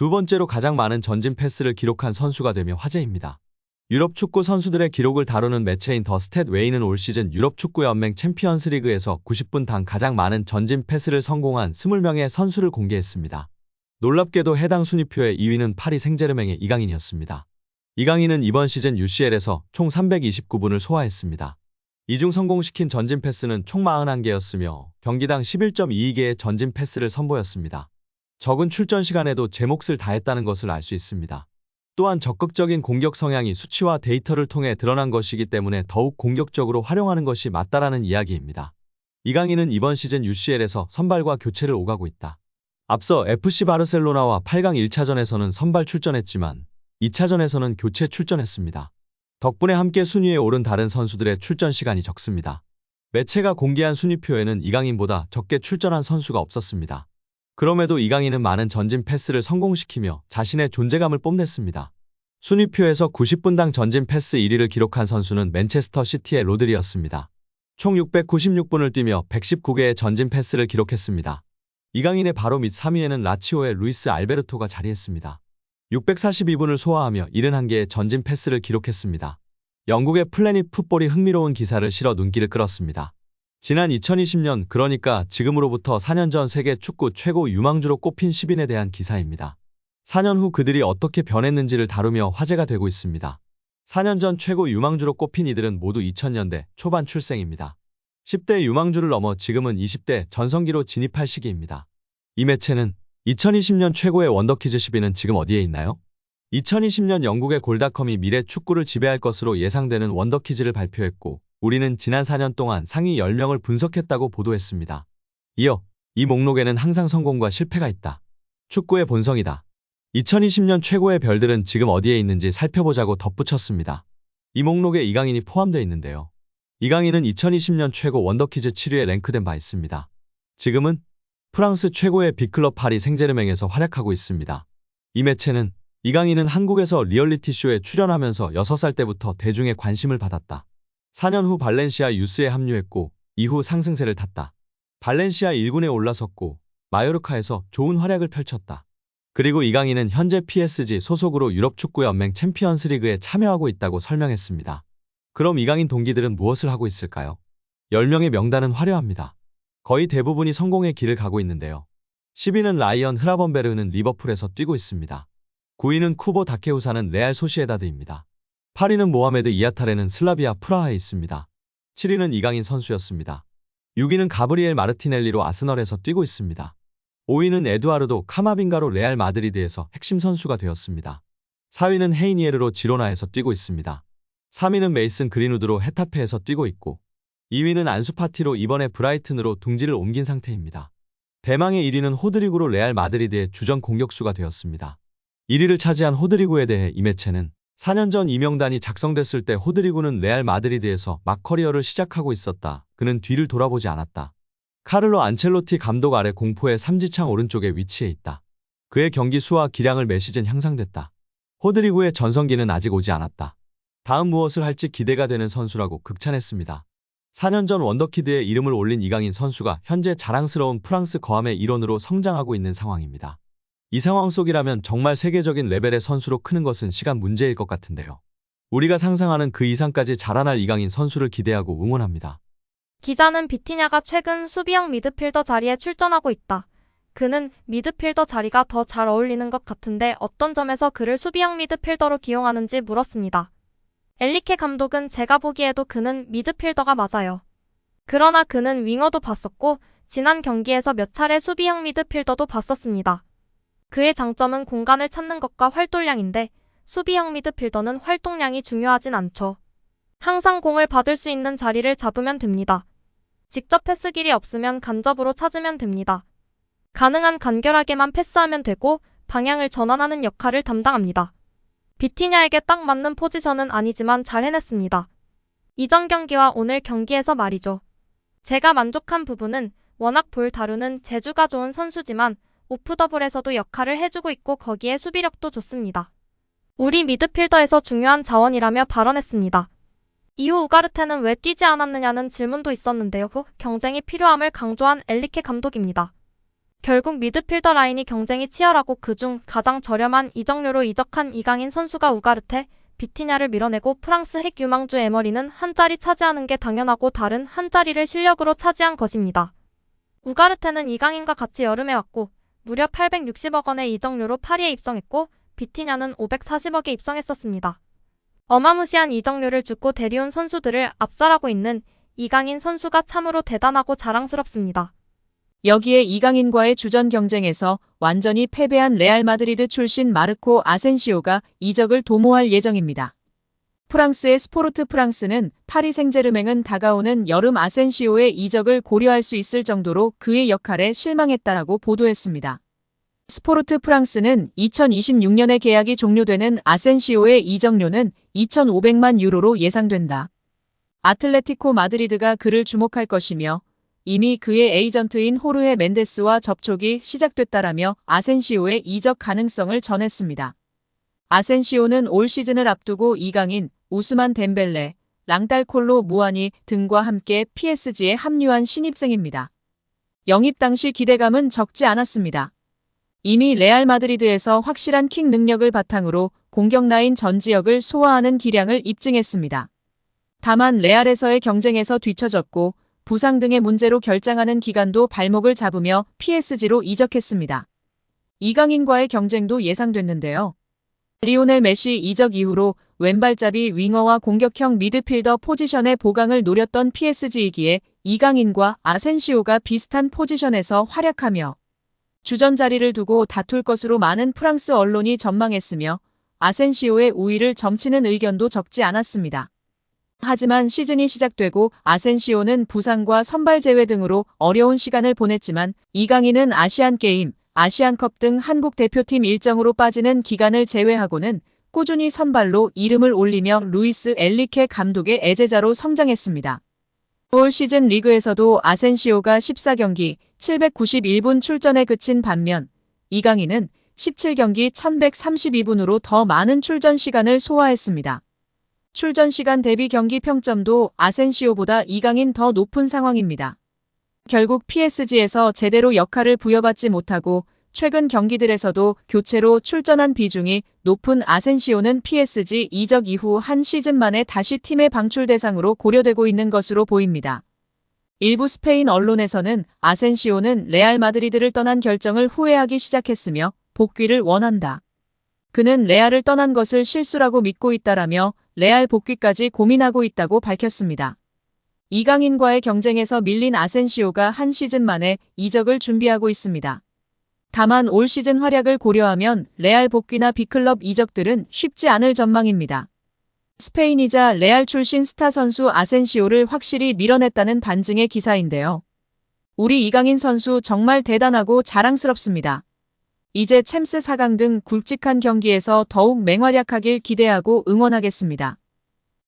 두 번째로 가장 많은 전진 패스를 기록한 선수가 되며 화제입니다. 유럽 축구 선수들의 기록을 다루는 매체인 더 스탯웨이는 올 시즌 유럽 축구 연맹 챔피언스 리그에서 90분당 가장 많은 전진 패스를 성공한 20명의 선수를 공개했습니다. 놀랍게도 해당 순위표의 2위는 파리 생제르맹의 이강인이었습니다. 이강인은 이번 시즌 UCL에서 총 329분을 소화했습니다. 이 중 성공시킨 전진 패스는 총 41개였으며 경기당 11.22개의 전진 패스를 선보였습니다. 적은 출전 시간에도 제 몫을 다했다는 것을 알 수 있습니다. 또한 적극적인 공격 성향이 수치와 데이터를 통해 드러난 것이기 때문에 더욱 공격적으로 활용하는 것이 맞다라는 이야기입니다. 이강인은 이번 시즌 UCL에서 선발과 교체를 오가고 있다. 앞서 FC 바르셀로나와 8강 1차전에서는 선발 출전했지만 2차전에서는 교체 출전했습니다. 덕분에 함께 순위에 오른 다른 선수들의 출전 시간이 적습니다. 매체가 공개한 순위표에는 이강인보다 적게 출전한 선수가 없었습니다. 그럼에도 이강인은 많은 전진 패스를 성공시키며 자신의 존재감을 뽐냈습니다. 순위표에서 90분당 전진 패스 1위를 기록한 선수는 맨체스터 시티의 로드리였습니다. 총 696분을 뛰며 119개의 전진 패스를 기록했습니다. 이강인의 바로 밑 3위에는 라치오의 루이스 알베르토가 자리했습니다. 642분을 소화하며 71개의 전진 패스를 기록했습니다. 영국의 플래닛 풋볼이 흥미로운 기사를 실어 눈길을 끌었습니다. 지난 2020년, 그러니까 지금으로부터 4년 전 세계 축구 최고 유망주로 꼽힌 10인에 대한 기사입니다. 4년 후 그들이 어떻게 변했는지를 다루며 화제가 되고 있습니다. 4년 전 최고 유망주로 꼽힌 이들은 모두 2000년대 초반 출생입니다. 10대 유망주를 넘어 지금은 20대 전성기로 진입할 시기입니다. 이 매체는 2020년 최고의 원더키즈 10위는 지금 어디에 있나요? 2020년 영국의 골닷컴이 미래 축구를 지배할 것으로 예상되는 원더키즈를 발표했고, 우리는 지난 4년 동안 상위 10명을 분석했다고 보도했습니다. 이어 이 목록에는 항상 성공과 실패가 있다. 축구의 본성이다. 2020년 최고의 별들은 지금 어디에 있는지 살펴보자고 덧붙였습니다. 이 목록에 이강인이 포함되어 있는데요. 이강인은 2020년 최고 원더키즈 7위에 랭크된 바 있습니다. 지금은 프랑스 최고의 빅클럽 파리 생제르맹에서 활약하고 있습니다. 이 매체는 이강인은 한국에서 리얼리티쇼에 출연하면서 6살 때부터 대중의 관심을 받았다. 4년 후 발렌시아 유스에 합류했고 이후 상승세를 탔다. 발렌시아 1군에 올라섰고 마요르카에서 좋은 활약을 펼쳤다. 그리고 이강인은 현재 PSG 소속으로 유럽 축구 연맹 챔피언스 리그에 참여하고 있다고 설명했습니다. 그럼 이강인 동기들은 무엇을 하고 있을까요? 10명의 명단은 화려합니다. 거의 대부분이 성공의 길을 가고 있는데요. 10위는 라이언 흐라번베르는 리버풀에서 뛰고 있습니다. 9위는 쿠보 다케우사는 레알 소시에다드입니다. 8위는 모하메드 이아타레는 슬라비아 프라하에 있습니다. 7위는 이강인 선수였습니다. 6위는 가브리엘 마르티넬리로 아스널에서 뛰고 있습니다. 5위는 에두아르도 카마빙가로 레알 마드리드에서 핵심 선수가 되었습니다. 4위는 헤이니에르로 지로나에서 뛰고 있습니다. 3위는 메이슨 그린우드로 헤타페에서 뛰고 있고 2위는 안수파티로 이번에 브라이튼으로 둥지를 옮긴 상태입니다. 대망의 1위는 호드리구로 레알 마드리드의 주전 공격수가 되었습니다. 1위를 차지한 호드리구에 대해 이 매체는 4년 전 이 명단이 작성됐을 때 호드리구는 레알 마드리드에서 막 커리어를 시작하고 있었다. 그는 뒤를 돌아보지 않았다. 카를로 안첼로티 감독 아래 공포의 삼지창 오른쪽에 위치해 있다. 그의 경기 수와 기량을 매 시즌 향상됐다. 호드리구의 전성기는 아직 오지 않았다. 다음 무엇을 할지 기대가 되는 선수라고 극찬했습니다. 4년 전 원더키드에 이름을 올린 이강인 선수가 현재 자랑스러운 프랑스 거함의 일원으로 성장하고 있는 상황입니다. 이 상황 속이라면 정말 세계적인 레벨의 선수로 크는 것은 시간 문제일 것 같은데요. 우리가 상상하는 그 이상까지 자라날 이강인 선수를 기대하고 응원합니다. 기자는 비티냐가 최근 수비형 미드필더 자리에 출전하고 있다. 그는 미드필더 자리가 더 잘 어울리는 것 같은데 어떤 점에서 그를 수비형 미드필더로 기용하는지 물었습니다. 엘리케 감독은 제가 보기에도 그는 미드필더가 맞아요. 그러나 그는 윙어도 봤었고 지난 경기에서 몇 차례 수비형 미드필더도 봤었습니다. 그의 장점은 공간을 찾는 것과 활동량인데 수비형 미드필더는 활동량이 중요하진 않죠. 항상 공을 받을 수 있는 자리를 잡으면 됩니다. 직접 패스 길이 없으면 간접으로 찾으면 됩니다. 가능한 간결하게만 패스하면 되고 방향을 전환하는 역할을 담당합니다. 비티냐에게 딱 맞는 포지션은 아니지만 잘 해냈습니다. 이전 경기와 오늘 경기에서 말이죠. 제가 만족한 부분은 워낙 볼 다루는 재주가 좋은 선수지만 오프더블에서도 역할을 해주고 있고 거기에 수비력도 좋습니다. 우리 미드필더에서 중요한 자원이라며 발언했습니다. 이후 우가르테는 왜 뛰지 않았느냐는 질문도 있었는데요. 경쟁이 필요함을 강조한 엘리케 감독입니다. 결국 미드필더 라인이 경쟁이 치열하고 그중 가장 저렴한 이적료로 이적한 이강인 선수가 우가르테, 비티냐를 밀어내고 프랑스 핵 유망주 에머리는 한 자리 차지하는 게 당연하고 다른 한 자리를 실력으로 차지한 것입니다. 우가르테는 이강인과 같이 여름에 왔고 무려 860억 원의 이적료로 파리에 입성했고 비티냐는 540억에 입성했었습니다. 어마무시한 이적료를 주고 데려온 선수들을 압살하고 있는 이강인 선수가 참으로 대단하고 자랑스럽습니다. 여기에 이강인과의 주전 경쟁에서 완전히 패배한 레알 마드리드 출신 마르코 아센시오가 이적을 도모할 예정입니다. 프랑스의 스포르트 프랑스는 파리 생제르맹은 다가오는 여름 아센시오의 이적을 고려할 수 있을 정도로 그의 역할에 실망했다라고 보도했습니다. 스포르트 프랑스는 2026년에 계약이 종료되는 아센시오의 이적료는 2,500만 유로로 예상된다. 아틀레티코 마드리드가 그를 주목할 것이며 이미 그의 에이전트인 호르헤 멘데스와 접촉이 시작됐다라며 아센시오의 이적 가능성을 전했습니다. 아센시오는 올 시즌을 앞두고 이강인, 우스만 덴벨레, 랑달콜로 무아니 등과 함께 PSG에 합류한 신입생입니다. 영입 당시 기대감은 적지 않았습니다. 이미 레알 마드리드에서 확실한 킥 능력을 바탕으로 공격 라인 전 지역을 소화하는 기량을 입증했습니다. 다만 레알에서의 경쟁에서 뒤처졌고 부상 등의 문제로 결장하는 기간도 발목을 잡으며 PSG로 이적했습니다. 이강인과의 경쟁도 예상됐는데요. 리오넬 메시 이적 이후로 왼발잡이 윙어와 공격형 미드필더 포지션의 보강을 노렸던 PSG이기에 이강인과 아센시오가 비슷한 포지션에서 활약하며 주전 자리를 두고 다툴 것으로 많은 프랑스 언론이 전망했으며 아센시오의 우위를 점치는 의견도 적지 않았습니다. 하지만 시즌이 시작되고 아센시오는 부상과 선발 제외 등으로 어려운 시간을 보냈지만 이강인은 아시안게임, 아시안컵 등 한국 대표팀 일정으로 빠지는 기간을 제외하고는 꾸준히 선발로 이름을 올리며 루이스 엔리케 감독의 애제자로 성장했습니다. 올 시즌 리그에서도 아센시오가 14경기 791분 출전에 그친 반면 이강인은 17경기 1132분으로 더 많은 출전 시간을 소화했습니다. 출전 시간 대비 경기 평점도 아센시오보다 이강인 더 높은 상황입니다. 결국 PSG에서 제대로 역할을 부여받지 못하고 최근 경기들에서도 교체로 출전한 비중이 높은 아센시오는 PSG 이적 이후 한 시즌 만에 다시 팀의 방출 대상으로 고려되고 있는 것으로 보입니다. 일부 스페인 언론에서는 아센시오는 레알 마드리드를 떠난 결정을 후회하기 시작했으며 복귀를 원한다. 그는 레알을 떠난 것을 실수라고 믿고 있다라며 레알 복귀까지 고민하고 있다고 밝혔습니다. 이강인과의 경쟁에서 밀린 아센시오가 한 시즌 만에 이적을 준비하고 있습니다. 다만 올 시즌 활약을 고려하면 레알 복귀나 B클럽 이적들은 쉽지 않을 전망입니다. 스페인이자 레알 출신 스타 선수 아센시오를 확실히 밀어냈다는 반증의 기사인데요. 우리 이강인 선수 정말 대단하고 자랑스럽습니다. 이제 챔스 4강 등 굵직한 경기에서 더욱 맹활약하길 기대하고 응원하겠습니다.